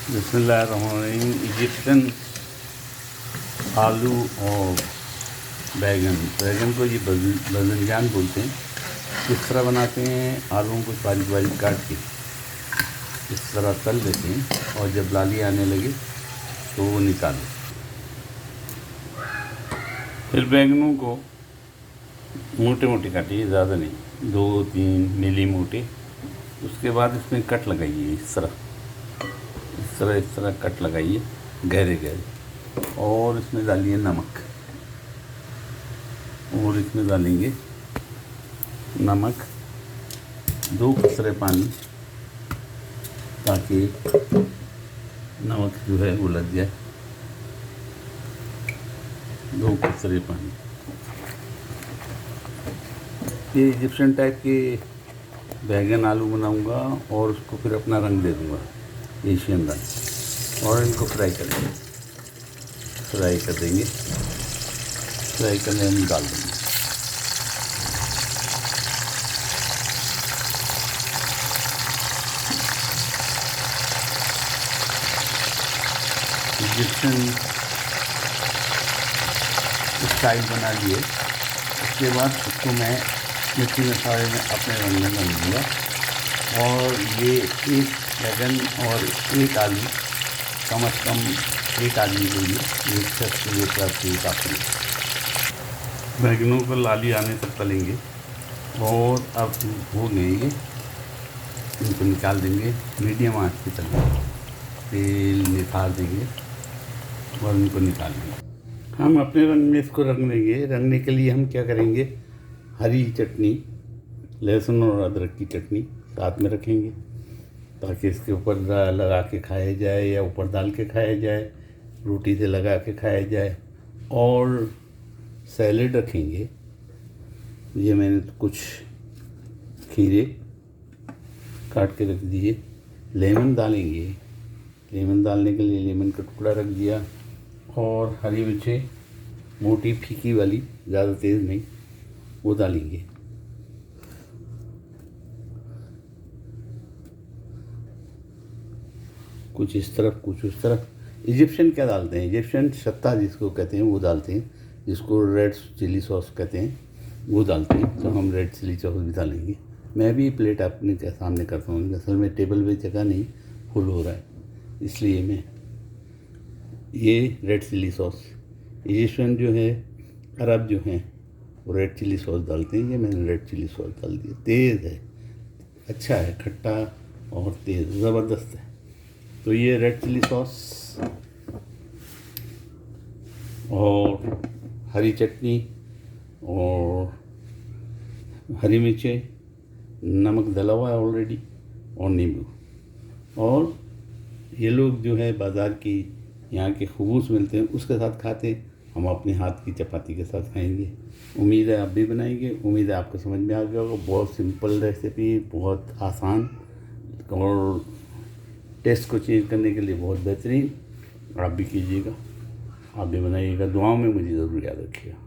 बिस्मिल्लाहिर्रहमानिर्रहीम। इजिप्शियन आलू और बैगन को ये बाज़ंजान बोलते हैं। इस तरह बनाते हैं, आलूओं को बारीक बारीक काट के इस तरह तल देते हैं और जब लाली आने लगे तो वो निकालें। फिर बैगनों को मोटे मोटे काटिए, ज़्यादा नहीं, 2-3 मिली मोटे। उसके बाद इसमें कट लगाइए, इस तरह कट लगाइए गहरे गहरे, और इसमें डालिए नमक, और इसमें डालेंगे नमक 2 कतरे पानी, ताकि नमक जो है वो लग जाए। 2 कतरे पानी। ये इजिप्शियन टाइप के बैगन आलू बनाऊंगा और उसको फिर अपना रंग दे दूंगा, एशियन रंग। और इनको फ्राई कर देंगे, फ्राई करने हम डाल देंगे। इजिप्शियन स्टाइल बना लिए। उसके बाद उसको मैं मिर्ची मसाले में अपने रंग में बन दूँगा। और ये एक बैगन और एक आलू, कम से कम एक आदमी के लिए, एक शख्स के लिए काफ़ी काफ़ी। बैगनों को लाली आने तक तलेंगे और अब हो गए ये, इनको निकाल देंगे। मीडियम आंच पे तलेंगे, तेल निकाल देंगे और इनको निकाल देंगे। हम अपने रंग में इसको रंग देंगे। रंगने के लिए हम क्या करेंगे, हरी चटनी, लहसुन और अदरक की चटनी साथ में रखेंगे, ताकि इसके ऊपर लगा के खाया जाए या ऊपर डाल के खाया जाए, रोटी से लगा के खाया जाए। और सैलेड रखेंगे। ये मैंने कुछ खीरे काट के रख दिए। लेमन डालेंगे, लेमन डालने के लिए लेमन का टुकड़ा रख दिया। और हरी मिर्चें मोटी फीकी वाली, ज़्यादा तेज़ नहीं, वो डालेंगे। कुछ इस तरफ कुछ उस तरफ। इजिप्शियन क्या डालते हैं, इजिप्शियन शत्ता जिसको कहते हैं वो डालते हैं, जिसको रेड चिली सॉस कहते हैं वो डालते हैं। तो हम रेड चिली सॉस भी डालेंगे। मैं भी प्लेट अपने के सामने करता हूँ, असल में टेबल पे जगह नहीं, फुल हो रहा है, इसलिए मैं ये रेड चिली सॉस। इजिप्शियन जो है, अरब जो हैं, वो रेड चिली सॉस डालते हैं। ये मैंने रेड चिली सॉस डाल दिया। तेज़ है, अच्छा है, खट्टा और तेज़, ज़बरदस्त है। तो ये रेड चिली सॉस और हरी चटनी और हरी मिर्चें, नमक डला हुआ है ऑलरेडी, और नींबू। और ये लोग जो है बाज़ार की यहाँ के खबूस मिलते हैं उसके साथ खाते हैं, हम अपने हाथ की चपाती के साथ खाएंगे। उम्मीद है आप भी बनाएंगे, उम्मीद है आपको समझ में आ गया होगा। बहुत सिंपल रेसिपी, बहुत आसान, और टेस्ट को चेंज करने के लिए बहुत बेहतरीन। आप भी कीजिएगा, आप भी बनाइएगा। दुआओं में मुझे ज़रूर याद रखिएगा।